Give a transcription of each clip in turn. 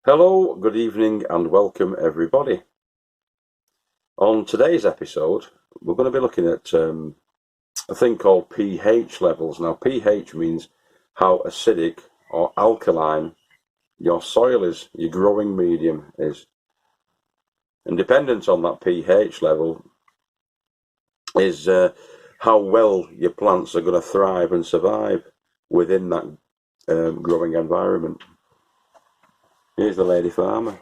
Hello, good evening and welcome everybody. On today's episode we're going to be looking at a thing called pH levels. Now pH means how acidic or alkaline your soil is, your growing medium is. And dependent on that pH level is how well your plants are going to thrive and survive within that growing environment. Here's the lady farmer.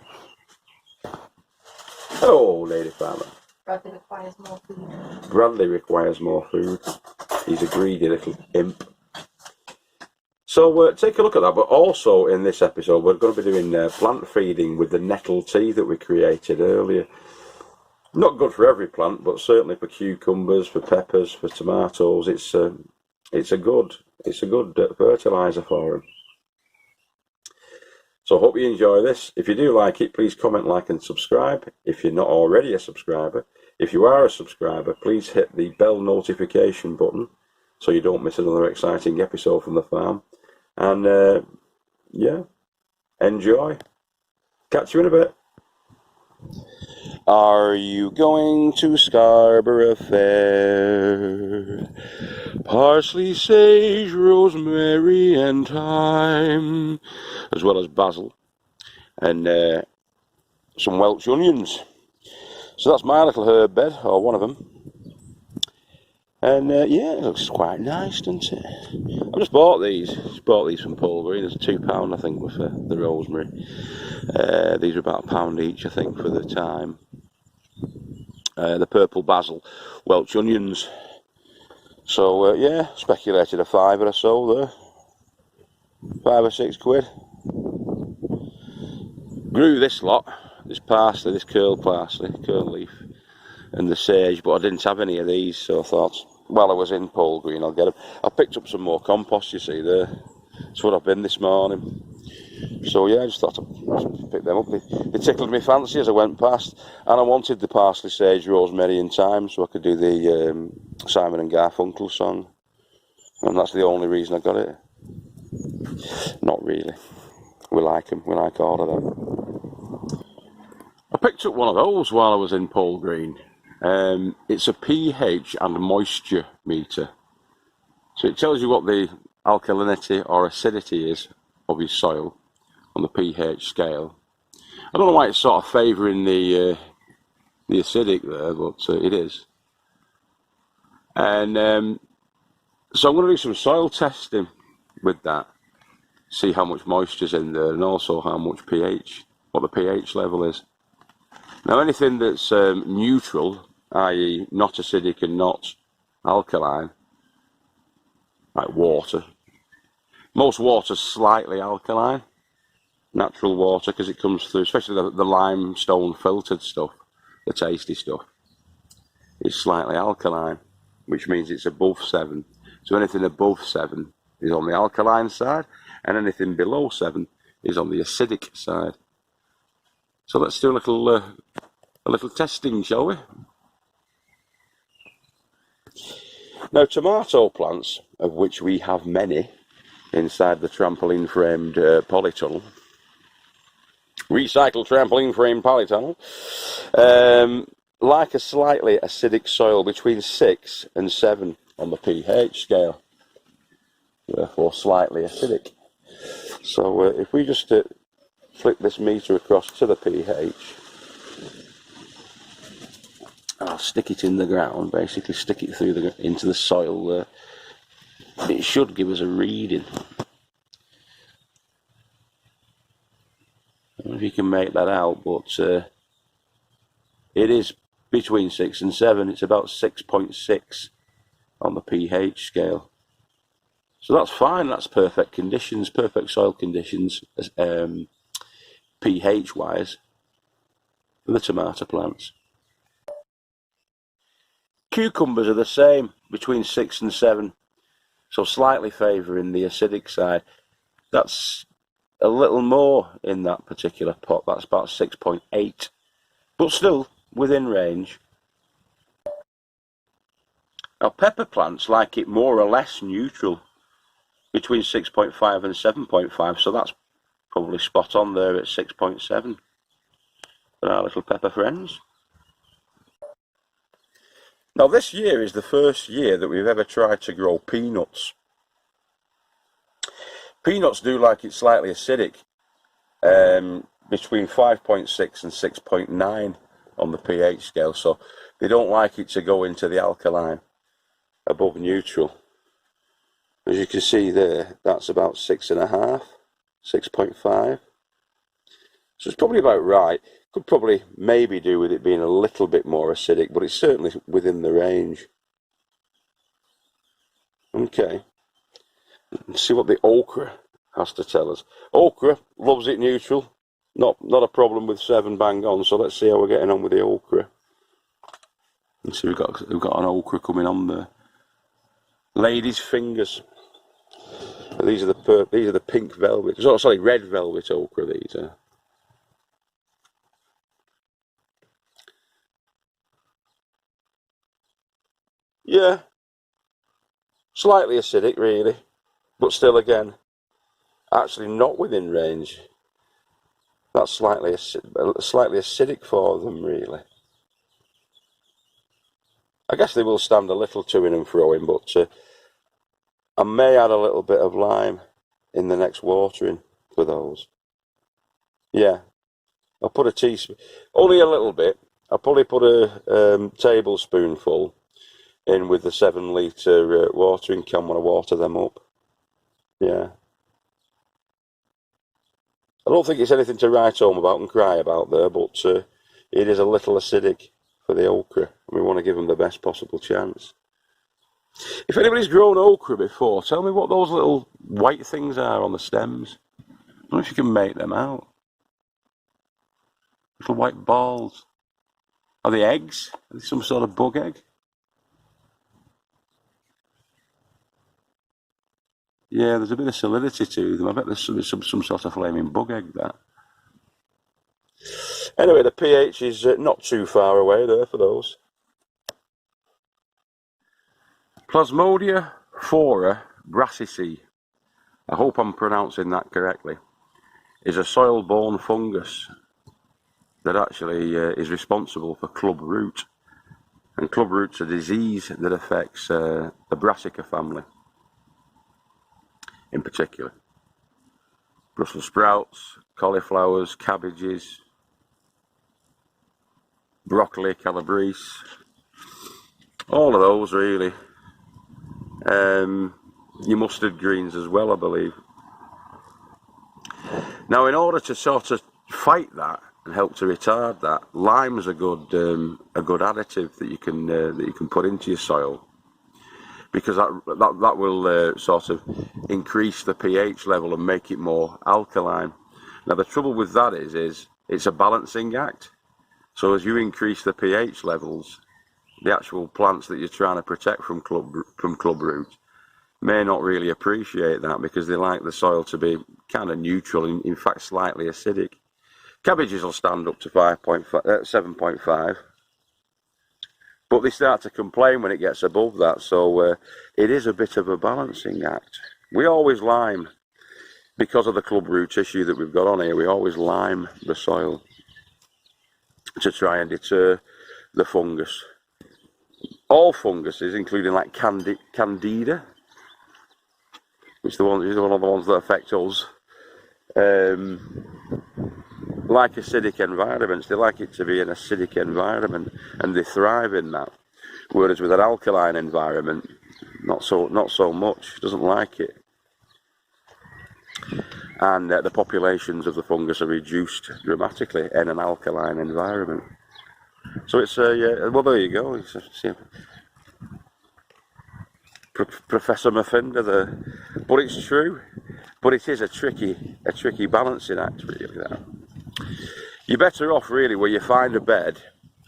Oh, lady farmer. Bradley requires more food. Bradley requires more food. He's a greedy little imp. So take a look at that. But also in this episode, we're going to be doing plant feeding with the nettle tea that we created earlier. Not good for every plant, but certainly for cucumbers, for peppers, for tomatoes. It's a good fertilizer for them. So I hope you enjoy this. If you do like it, please comment, like and subscribe. If you're not already a subscriber, if you are a subscriber, please hit the bell notification button so you don't miss another exciting episode from the farm. And yeah, enjoy. Catch you in a bit. Are you going to Scarborough Fair? Parsley, sage, rosemary and thyme, as well as basil and some Welsh onions. So that's my little herb bed, or one of them. And yeah, it looks quite nice, doesn't it? I just bought these. From Pulbury. There's £2, I think, for the rosemary. These are about £1 each, I think, for the thyme. The purple basil, Welsh onions. So yeah, speculated a £5 or so there. £5 or £6. Grew this lot, this parsley, this curl leaf, and the sage, but I didn't have any of these, so I thought, while I was in Pulgreen, I'll get them. I picked up some more compost, you see there. That's what I've been this morning. So yeah, I just thought I'd pick them up. They tickled me fancy as I went past, and I wanted the parsley, sage, rosemary and thyme so I could do the Simon and Garfunkel song, and that's the only reason I got it. Not really. We like them. We like all of them. I picked up one of those while I was in Pulgreen. It's a pH and moisture meter. So it tells you what the alkalinity or acidity is of your soil on the pH scale. I don't know why it's sort of favouring the acidic there, but it is. And so I'm going to do some soil testing with that. See how much moisture's in there, and also how much pH, what the pH level is. Now anything that's neutral, i.e. not acidic and not alkaline, like water. Most water's slightly alkaline, natural water, because it comes through, especially the limestone filtered stuff, the tasty stuff, is slightly alkaline, which means it's above 7. So anything above 7 is on the alkaline side, and anything below 7 is on the acidic side. So let's do a little testing, shall we? Now, tomato plants, of which we have many inside the trampoline framed polytunnel, recycled trampoline frame polytunnel, like a slightly acidic soil between 6 and 7 on the pH scale, therefore slightly acidic. So if we just flip this meter across to the pH, I'll stick it in the ground, basically stick it through into the soil there. It should give us a reading. I don't know if you can make that out, but it is between 6 and 7. It's about 6.6 on the pH scale. So that's fine, that's perfect conditions, perfect soil conditions, pH wise, for the tomato plants. Cucumbers are the same, between 6 and 7, so slightly favouring the acidic side. That's a little more in that particular pot, that's about 6.8, but still within range. Now pepper plants like it more or less neutral, between 6.5 and 7.5, so that's Probably spot on there at 6.7 for our little pepper friends. Now this year is the first year that we've ever tried to grow peanuts. Peanuts do like it slightly acidic, between 5.6 and 6.9 on the pH scale, so they don't like it to go into the alkaline above neutral. As you can see there, that's about 6.5, 6.5. So it's probably about right. Could probably maybe do with it being a little bit more acidic, but it's certainly within the range. Okay. Let's see what the okra has to tell us. Okra loves it neutral. Not a problem with 7 bang on, so let's see how we're getting on with the okra. Let's see, we've got an okra coming on there. Ladies' fingers. These are the pink velvet. Oh, sorry, red velvet okra. These are. Yeah, slightly acidic, really, but still, again, actually not within range. That's slightly acidic for them, really. I guess they will stand a little to-ing and fro-ing, but I may add a little bit of lime in the next watering for those. Yeah, I'll put a teaspoon, only a little bit. I'll probably put a tablespoonful in with the 7-litre watering can when I water them up. Yeah. I don't think it's anything to write home about and cry about there, but it is a little acidic for the okra, and we want to give them the best possible chance. If anybody's grown okra before, tell me what those little white things are on the stems. I don't know if you can make them out. Little white balls. Are they eggs? Are they some sort of bug egg? Yeah, there's a bit of solidity to them. I bet there's some sort of flaming bug egg there. Anyway, the pH is not too far away there for those. Plasmodia phora brassicae, I hope I'm pronouncing that correctly, is a soil-borne fungus that actually is responsible for club root. And club root's a disease that affects the brassica family in particular. Brussels sprouts, cauliflowers, cabbages, broccoli, calabrese, all of those really. Your mustard greens as well, I believe. Now, in order to sort of fight that and help to retard that, lime's a good additive that you can put into your soil, because that will sort of increase the pH level and make it more alkaline. Now, the trouble with that is it's a balancing act. So as you increase the pH levels, the actual plants that you're trying to protect from club root may not really appreciate that, because they like the soil to be kind of neutral, in fact slightly acidic. Cabbages will stand up to 7.5, but they start to complain when it gets above that, so it is a bit of a balancing act. We always lime, because of the club root issue that we've got on here, we always lime the soil to try and deter the fungus. All funguses, including like candida, which is one of the ones that affect us, like acidic environments. They like it to be an acidic environment, and they thrive in that. Whereas with an alkaline environment, not so much. Doesn't like it. And the populations of the fungus are reduced dramatically in an alkaline environment. So it's well, there you go. It's Professor Murphinda there, but it's true. But it is a tricky balancing act, really. That you're better off really where you find a bed.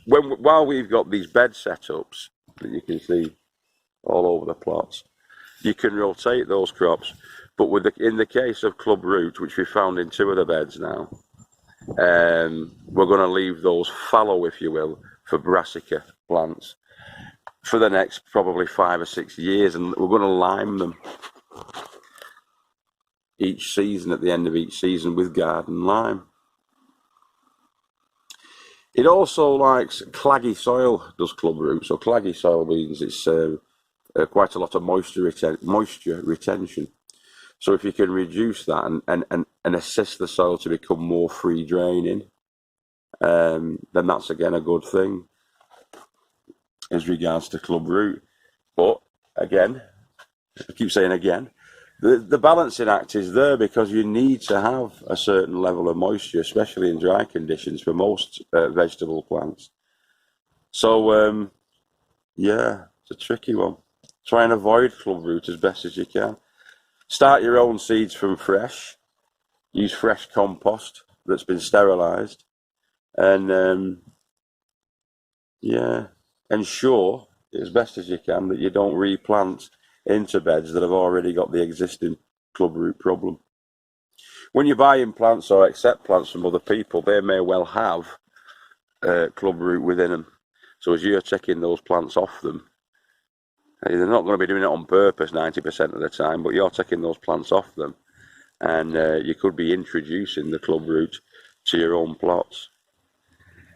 While we've got these bed setups that you can see all over the plots, you can rotate those crops. But in the case of club root, which we found in 2 of the beds now, we're going to leave those fallow, if you will, for brassica plants for the next probably 5 or 6 years, and we're going to lime them. each season, at the end of each season, with garden lime. It also likes claggy soil, does clubroot. So claggy soil means it's quite a lot of moisture retention. So if you can reduce that and assist the soil to become more free draining, then that's again a good thing as regards to clubroot. But again, I keep saying again, the balancing act is there because you need to have a certain level of moisture, especially in dry conditions for most vegetable plants. So yeah, it's a tricky one. Try and avoid clubroot as best as you can. Start your own seeds from fresh. Use fresh compost that's been sterilised, and yeah, ensure as best as you can that you don't replant into beds that have already got the existing clubroot problem. When you're buying plants or accept plants from other people, they may well have clubroot within them. So as you're taking those plants off them, they're not going to be doing it on purpose 90% of the time, but you're taking those plants off them, and you could be introducing the clubroot to your own plots.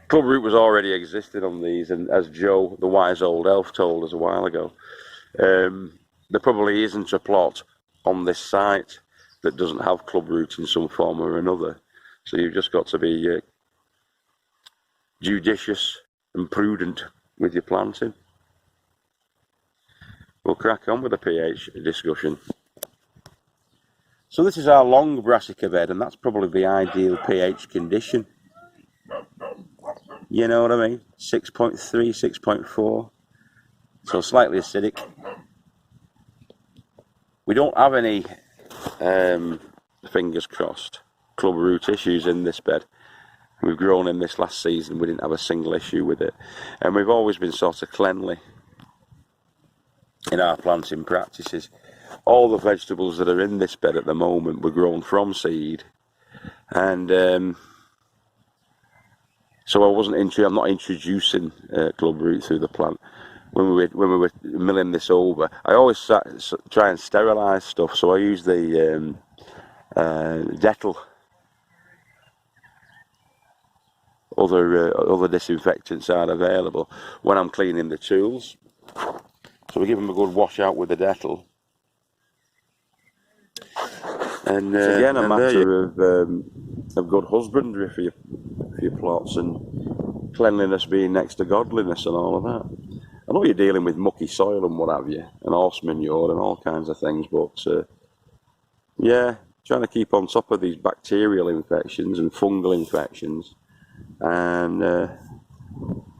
Clubroot was already existing on these, and as Joe, the wise old elf, told us a while ago, there probably isn't a plot on this site that doesn't have clubroot in some form or another. So you've just got to be judicious and prudent with your planting. We'll crack on with the pH discussion. So this is our long brassica bed, and that's probably the ideal pH condition. You know what I mean? 6.3, 6.4. So slightly acidic. We don't have any, fingers crossed, clubroot issues in this bed. We've grown in this last season, we didn't have a single issue with it. And we've always been sort of cleanly in our planting practices. All the vegetables that are in this bed at the moment were grown from seed. And so I'm not introducing clubroot through the plant. When we were milling this over, I always try and sterilise stuff. So I use the Nettle, other disinfectants are available when I'm cleaning the tools. So we give them a good wash out with the Nettle. And it's again a matter of good husbandry for your plots, and cleanliness being next to godliness and all of that. I know you're dealing with mucky soil and what have you, and horse manure and all kinds of things, but yeah, trying to keep on top of these bacterial infections and fungal infections and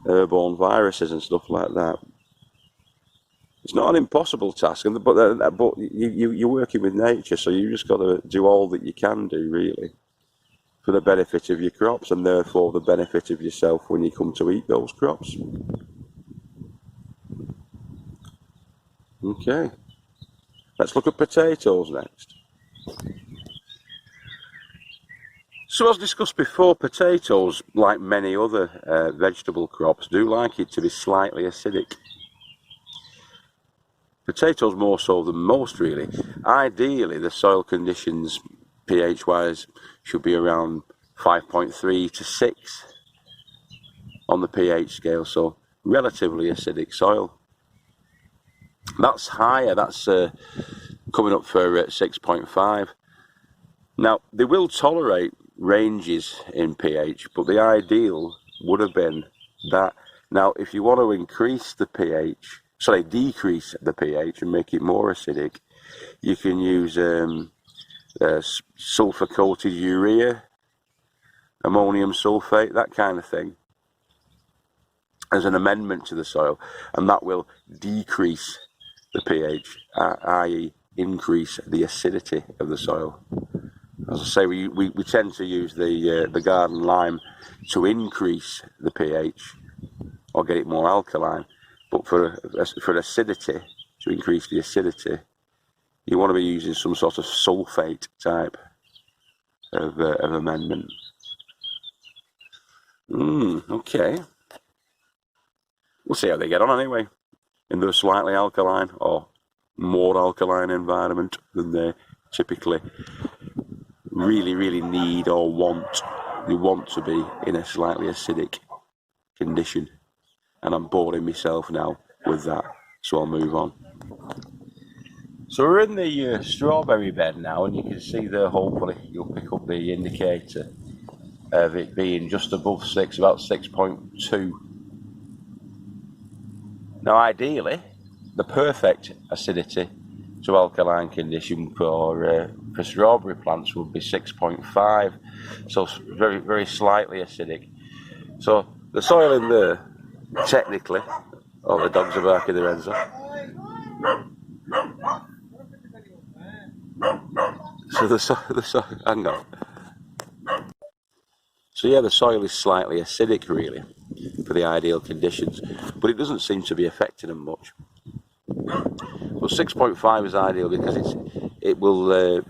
airborne viruses and stuff like that. It's not an impossible task, but you're working with nature, so you just got to do all that you can do, really, for the benefit of your crops and therefore the benefit of yourself when you come to eat those crops. Okay, let's look at potatoes next. So as discussed before, potatoes, like many other vegetable crops, do like it to be slightly acidic. Potatoes more so than most, really. Ideally, the soil conditions, pH-wise, should be around 5.3 to 6 on the pH scale, so relatively acidic soil. That's higher, that's coming up for 6.5. Now, they will tolerate ranges in pH, but the ideal would have been that. Now, if you want to increase the pH, decrease the pH and make it more acidic, you can use sulfur-coated urea, ammonium sulfate, that kind of thing, as an amendment to the soil, and that will decrease the pH, i.e. increase the acidity of the soil. As I say, we tend to use the garden lime to increase the pH or get it more alkaline. But for acidity, to increase the acidity, you want to be using some sort of sulfate type of amendment. Okay. We'll see how they get on anyway, in the slightly alkaline or more alkaline environment than they typically really need or want, they want to be in a slightly acidic condition, and I'm boring myself now with that, so I'll move on. So we're in the strawberry bed now, and you can see there, hopefully you'll pick up the indicator of it being just above 6, about 6.2. Now ideally, the perfect acidity to alkaline condition for strawberry plants would be 6.5, so very slightly acidic. So the soil in there, technically, oh, the dogs are barking their heads off. So the soil, hang on. So yeah, the soil is slightly acidic really for the ideal conditions, but it doesn't seem to be affecting them much. But 6.5 is ideal because it will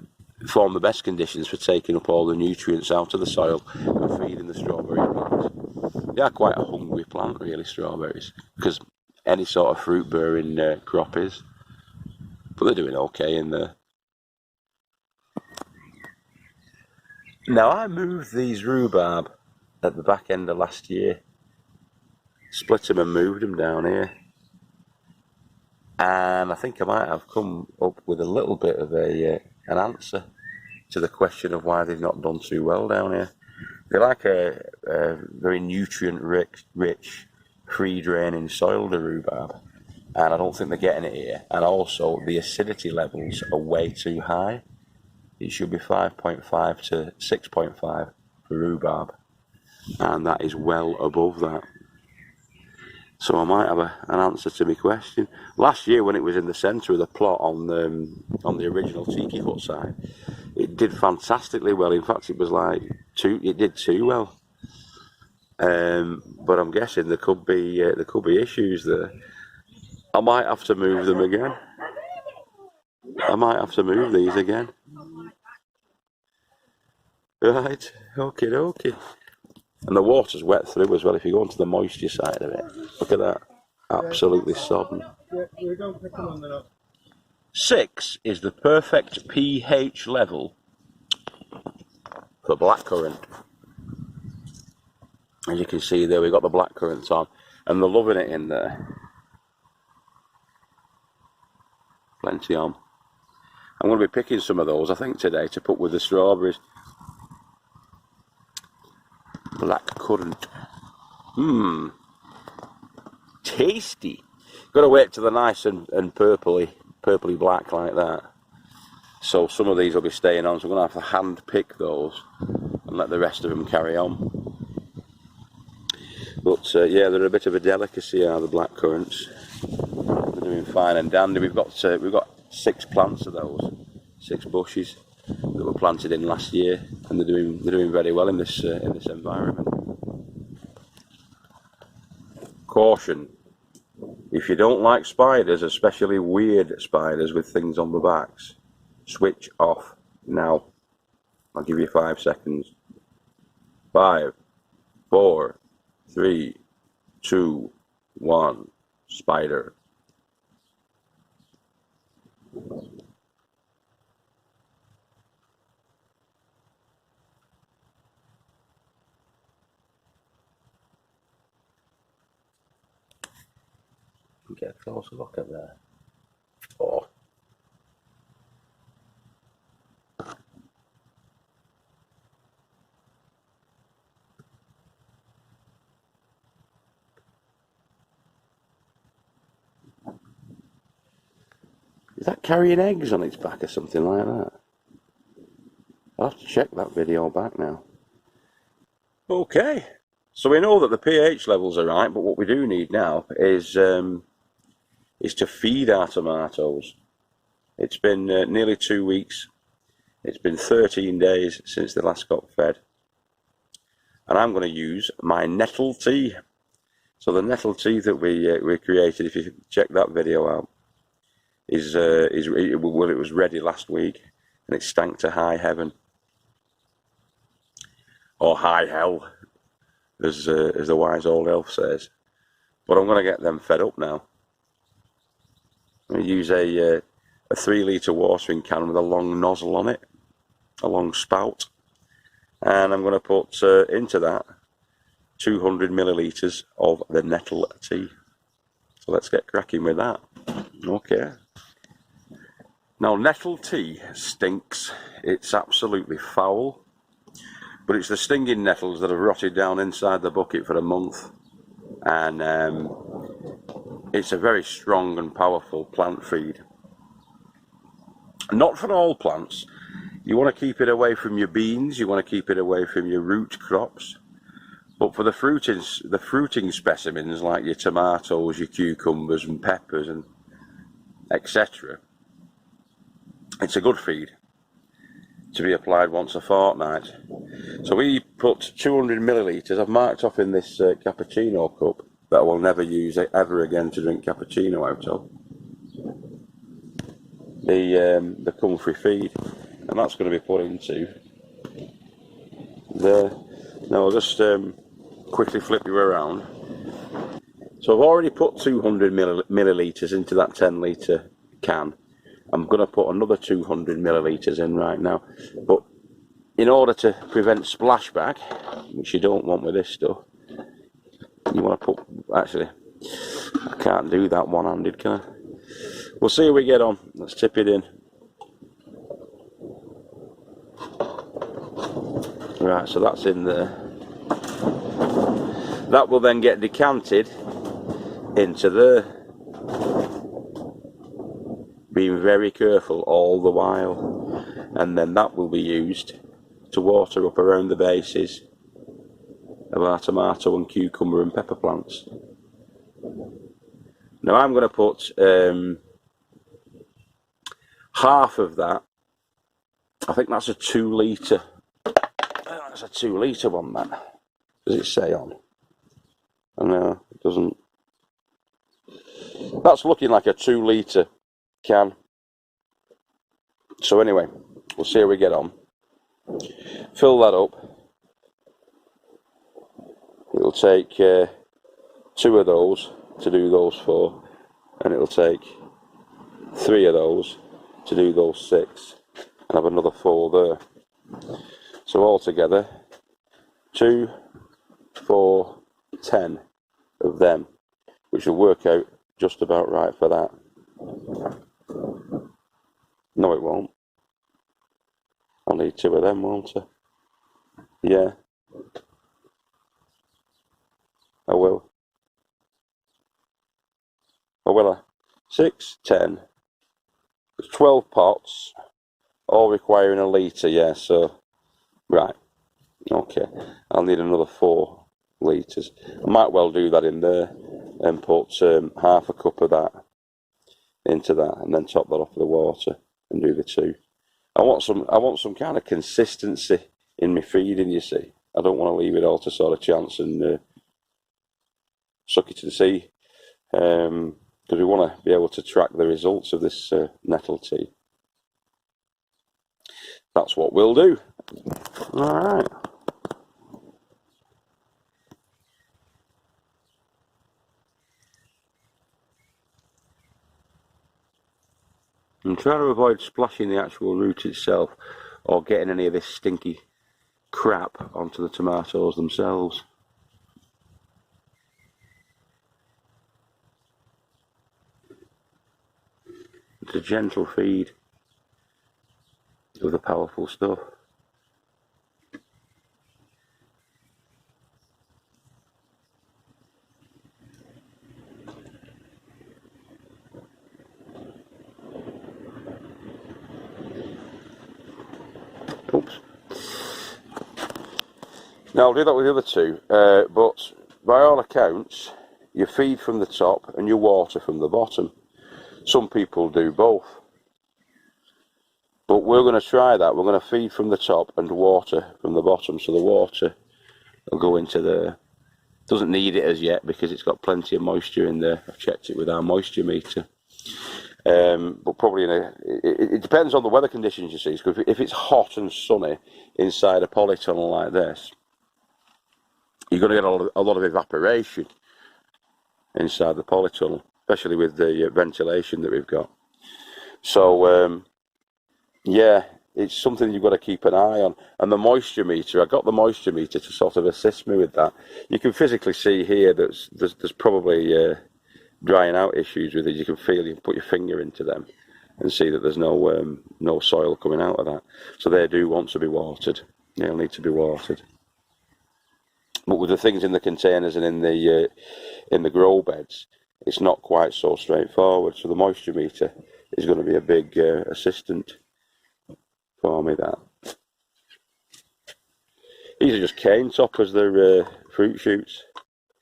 form the best conditions for taking up all the nutrients out of the soil and feeding the strawberry plants. They are quite a hungry plant really, strawberries, because any sort of fruit bearing crop is, but they're doing okay in there. Now I moved these rhubarb at the back end of last year, split them and moved them down here, and I think I might have come up with a little bit of an answer to the question of why they've not done too well down here. They like a very nutrient rich, free draining soil, the rhubarb, and I don't think they're getting it here, and also the acidity levels are way too high. It should be 5.5 to 6.5 for rhubarb, and that is well above that. So I might have an answer to my question. Last year, when it was in the centre of the plot on the original tiki hut side, it did fantastically well. In fact, it was like it did too well. But I'm guessing there could be issues there. I might have to move them again. I might have to move these again. Right, okay. And the water's wet through as well. If you go onto the moisture side of it, look at that, absolutely sodden. 6 is the perfect pH level for blackcurrant. As you can see there, we've got the blackcurrants on, and they're loving it in there. Plenty on. I'm going to be picking some of those, I think, today to put with the strawberries. Blackcurrant. Tasty. Got to wait till they're nice and purpley black like that. So some of these will be staying on, so I'm going to have to hand pick those and let the rest of them carry on. But yeah, they're a bit of a delicacy, are the blackcurrants. They're doing fine and dandy. We've got 6 plants of those, 6 bushes that were planted in last year, and they're doing very well in this environment. Caution: if you don't like spiders, especially weird spiders with things on the backs, switch off now. I'll give you 5 seconds. 5, 4, 3, 2, 1. Spider. Get a closer look at that. Oh. Is that carrying eggs on its back or something like that? I'll have to check that video back now. Okay, so we know that the pH levels are right, but what we do need now is to feed our tomatoes. It's been nearly 2 weeks. It's been 13 days since they last got fed. And I'm going to use my nettle tea. So the nettle tea that we created, if you check that video out, it was ready last week, and it stank to high heaven, or high hell, as the wise old elf says. But I'm going to get them fed up now. I'm going to use a a 3 litre watering can with a long nozzle on it, a long spout, and I'm going to put into that 200 millilitres of the Nettle tea. So let's get cracking with that. Okay. Now, nettle tea stinks. It's absolutely foul. But it's the stinging nettles that have rotted down inside the bucket for a month. And it's a very strong and powerful plant feed. Not for all plants. You want to keep it away from your beans. You want to keep it away from your root crops. But for the fruiting specimens like your tomatoes, your cucumbers and peppers and etc., it's a good feed to be applied once a fortnight. So we put 200 millilitres. I've marked off in this cappuccino cup that I will never use ever again to drink cappuccino out of. The comfrey feed, and that's going to be put into there. Now I'll just quickly flip you around. So I've already put 200 millilitres into that 10 litre can. I'm going to put another 200 millilitres in right now, but in order to prevent splashback, which you don't want with this stuff, you want to put, actually, I can't do that one-handed, can I? We'll see how we get on. Let's tip it in. Right, so that's in there. That will then get decanted into there. Being very careful all the while, and then that will be used to water up around the bases of our tomato and cucumber and pepper plants. Now I'm going to put half of that. I think that's a 2 litre. That's a 2 litre one. That does it say on? No, it doesn't. That's looking like a 2 litre can. So anyway, we'll see how we get on. Fill that up. It'll take 2 of those to do those 4, and it'll take 3 of those to do those 6, and have another 4 there. So altogether 2, 4, 10 of them, which will work out just about right for that. No, it won't. I'll need 2 of them, won't I? Yeah. I will. Or will I? 6, 10. There's 12 pots, all requiring a litre, yeah, so, right. Okay. I'll need another 4 litres. I might well do that in there and put half a cup of that into that, and then top that off with the water and do the 2. I want some kind of consistency in my feeding, you see. I don't want to leave it all to sort of chance and suck it to the sea, because we want to be able to track the results of this nettle tea. That's what we'll do. Alright. I'm trying to avoid splashing the actual root itself or getting any of this stinky crap onto the tomatoes themselves. It's a gentle feed of the powerful stuff. Oops. Now I'll do that with the other 2, but by all accounts, you feed from the top and you water from the bottom. Some people do both. But we're going to try that. We're going to feed from the top and water from the bottom. So the water will go into there. Doesn't need it as yet because it's got plenty of moisture in there. I've checked it with our moisture meter. But probably it depends on the weather conditions, you see. Because if it's hot and sunny inside a polytunnel like this, you're going to get a lot of evaporation inside the polytunnel, especially with the ventilation that we've got. So yeah, it's something you've got to keep an eye on. And the moisture meter, I got the moisture meter to sort of assist me with that. You can physically see here that there's probably drying out issues with it. You can feel, you can put your finger into them and see that there's no soil coming out of that. So they do want to be watered. They'll need to be watered. But with the things in the containers and in the grow beds, it's not quite so straightforward. So the moisture meter is going to be a big assistant for me. That these are just cane toppers. They're fruit shoots.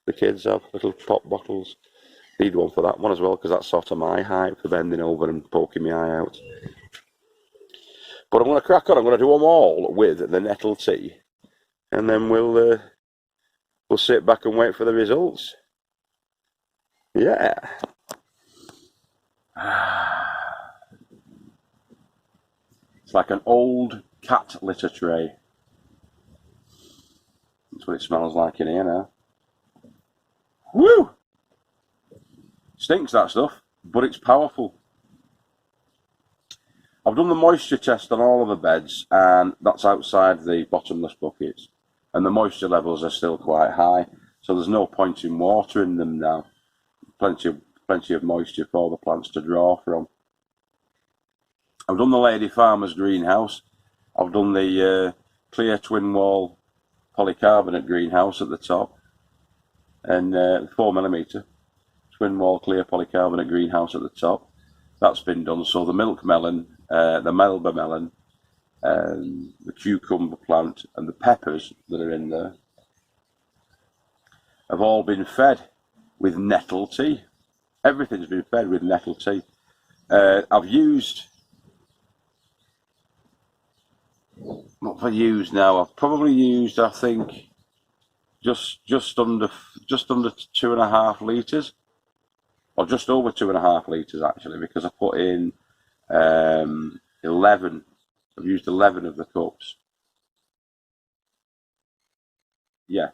The kids have little pop bottles. Need one for that one as well, because that's sort of my height for bending over and poking my eye out. But I'm going to crack on. I'm going to do them all with the nettle tea, and then we'll sit back and wait for the results. Yeah. It's like an old cat litter tray. That's what it smells like in here now. Woo! Stinks, that stuff, but it's powerful. I've done the moisture test on all of the beds, and that's outside the bottomless buckets, and the moisture levels are still quite high, so there's no point in watering them now. Plenty of moisture for the plants to draw from. I've done the Lady Farmer's greenhouse. I've done the clear twin wall polycarbonate greenhouse at the top, and 4mm twin wall clear polycarbonate greenhouse at the top. That's been done. So the milk melon, the Melba melon, the cucumber plant, and the peppers that are in there have all been fed with nettle tea. Everything's been fed with nettle tea. I've used, what have I used now? I've probably used, I think, just under 2.5 litres, or just over 2.5 litres actually, because I put in 11. I've used 11 of the cups. Yeah.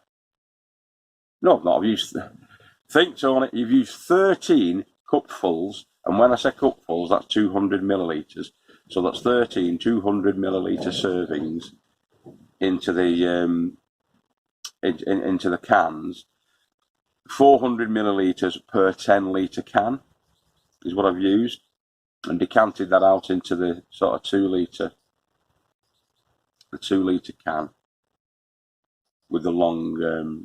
No, I've not. I've used. Think, Tony, you've used 13 cupfuls, and when I say cupfuls, that's 200 millilitres. So that's 13 200 millilitre servings into the into the cans. 400 millilitres per 10 litre can is what I've used, and decanted that out into the sort of 2 litre can with the long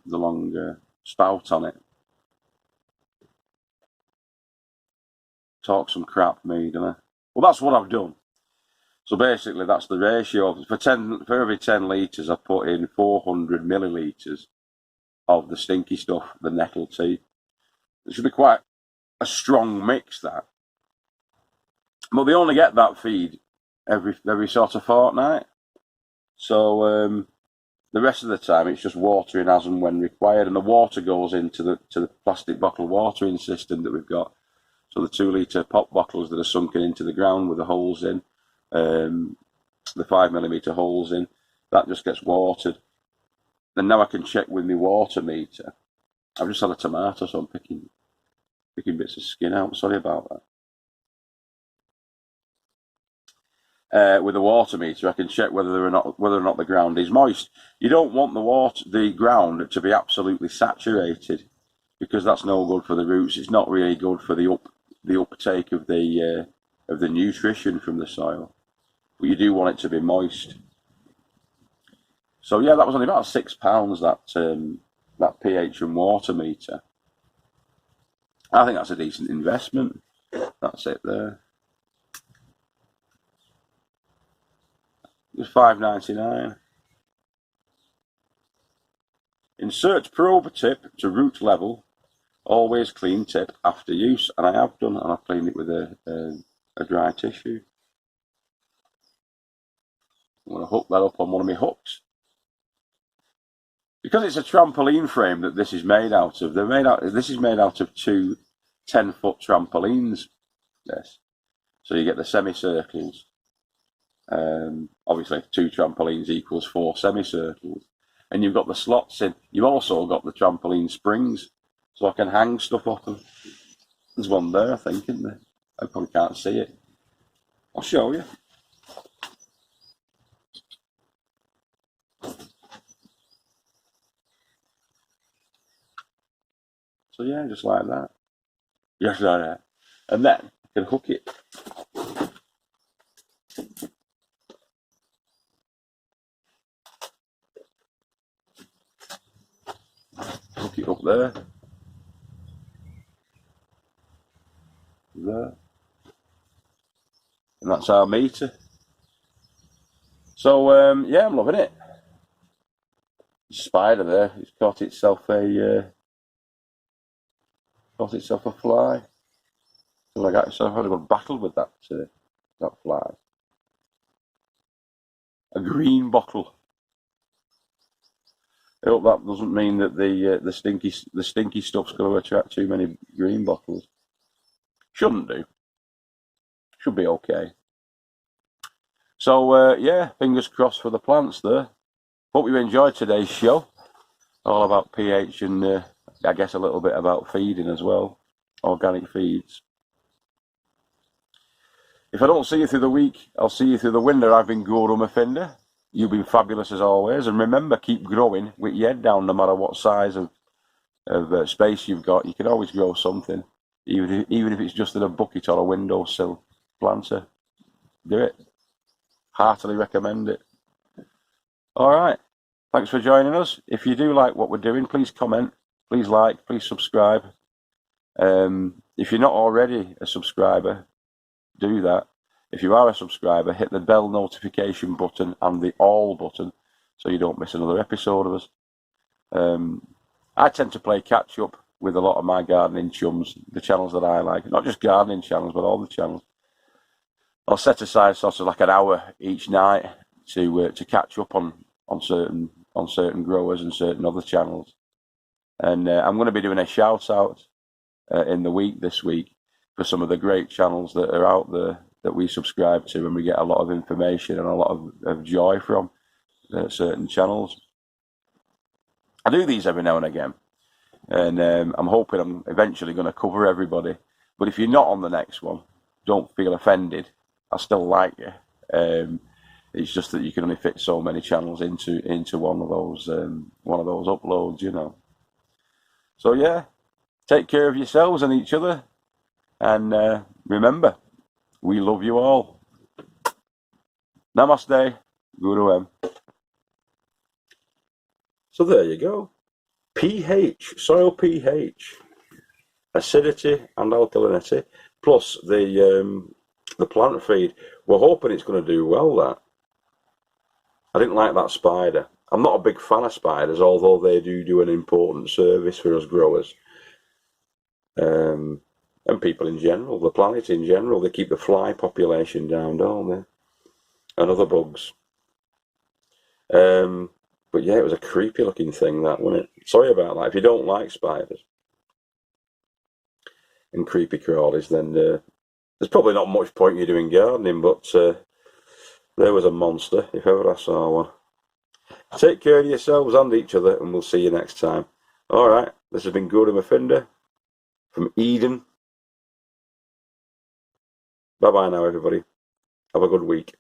spout on it. Talk some crap, me, don't I? Well, that's what I've done. So basically, that's the ratio. For every 10 litres, I put in 400 millilitres of the stinky stuff, the nettle tea. It should be quite a strong mix, that. But they only get that feed every sort of fortnight. So the rest of the time, it's just watering as and when required, and the water goes into the plastic bottle watering system that we've got. So the 2 litre pop bottles that are sunken into the ground with the holes in, the 5mm holes in, that just gets watered. And now I can check with my water meter. I've just had a tomato, so I'm picking bits of skin out. Sorry about that. With the water meter, I can check whether or not the ground is moist. You don't want the ground to be absolutely saturated, because that's no good for the roots. It's not really good for the uptake of the nutrition from the soil. But you do want it to be moist. So yeah, that was only about £6, that pH and water meter. I think that's a decent investment. That's it there. It was £5.99. Insert probe tip to root level. Always clean tip after use, and I have done, and I've cleaned it with a dry tissue. I'm going to hook that up on one of my hooks. Because it's a trampoline frame that this is made out of, this is made out of 2 10-foot trampolines. Yes. So you get the semicircles. Obviously, 2 trampolines equals 4 semicircles. And you've got the slots in. You've also got the trampoline springs, so I can hang stuff off them. There's one there, I think, isn't there? I probably can't see it. I'll show you. So yeah, just like that. Just like that. And then I can hook it. Hook it up there. There. And that's our meter. So yeah, I'm loving it. Spider there, it's caught itself a fly. So I got myself had a good battle with that fly. A green bottle. I hope that doesn't mean that the stinky stuff's going to attract too many green bottles. Shouldn't do. Should be okay. So yeah, fingers crossed for the plants there. Hope you enjoyed today's show. All about pH and I guess a little bit about feeding as well. Organic feeds. If I don't see you through the week, I'll see you through the winter. I've been Guru Murphinda. You've been fabulous as always. And remember, keep growing with your head down no matter what size of space you've got. You can always grow something. Even if it's just in a bucket or a windowsill planter. Do it. Heartily recommend it. All right. Thanks for joining us. If you do like what we're doing, please comment. Please like. Please subscribe. If you're not already a subscriber, do that. If you are a subscriber, hit the bell notification button and the all button so you don't miss another episode of us. I tend to play catch up with a lot of my gardening chums, the channels that I like, not just gardening channels, but all the channels. I'll set aside sort of like an hour each night to catch up on certain growers and certain other channels. And I'm going to be doing a shout out in the week this week for some of the great channels that are out there that we subscribe to, and we get a lot of information and a lot of joy from certain channels. I do these every now and again, and I'm hoping I'm eventually going to cover everybody. But if you're not on the next one, don't feel offended. I still like you. It's just that you can only fit so many channels into one of those uploads, you know. So yeah, take care of yourselves and each other, and remember, we love you all. Namaste, Guru M. So there you go. pH, soil pH, acidity and alkalinity, plus the plant feed. We're hoping it's going to do well, that. I didn't like that spider. I'm not a big fan of spiders, although they do an important service for us growers. And people in general, the planet in general. They keep the fly population down, don't they? And other bugs. But yeah, it was a creepy looking thing, that, wasn't it? Sorry about that. If you don't like spiders and creepy crawlies, then there's probably not much point you doing gardening, but there was a monster, if ever I saw one. Take care of yourselves and each other, and we'll see you next time. Alright, this has been Guru Murphinda from Eden. Bye-bye now, everybody. Have a good week.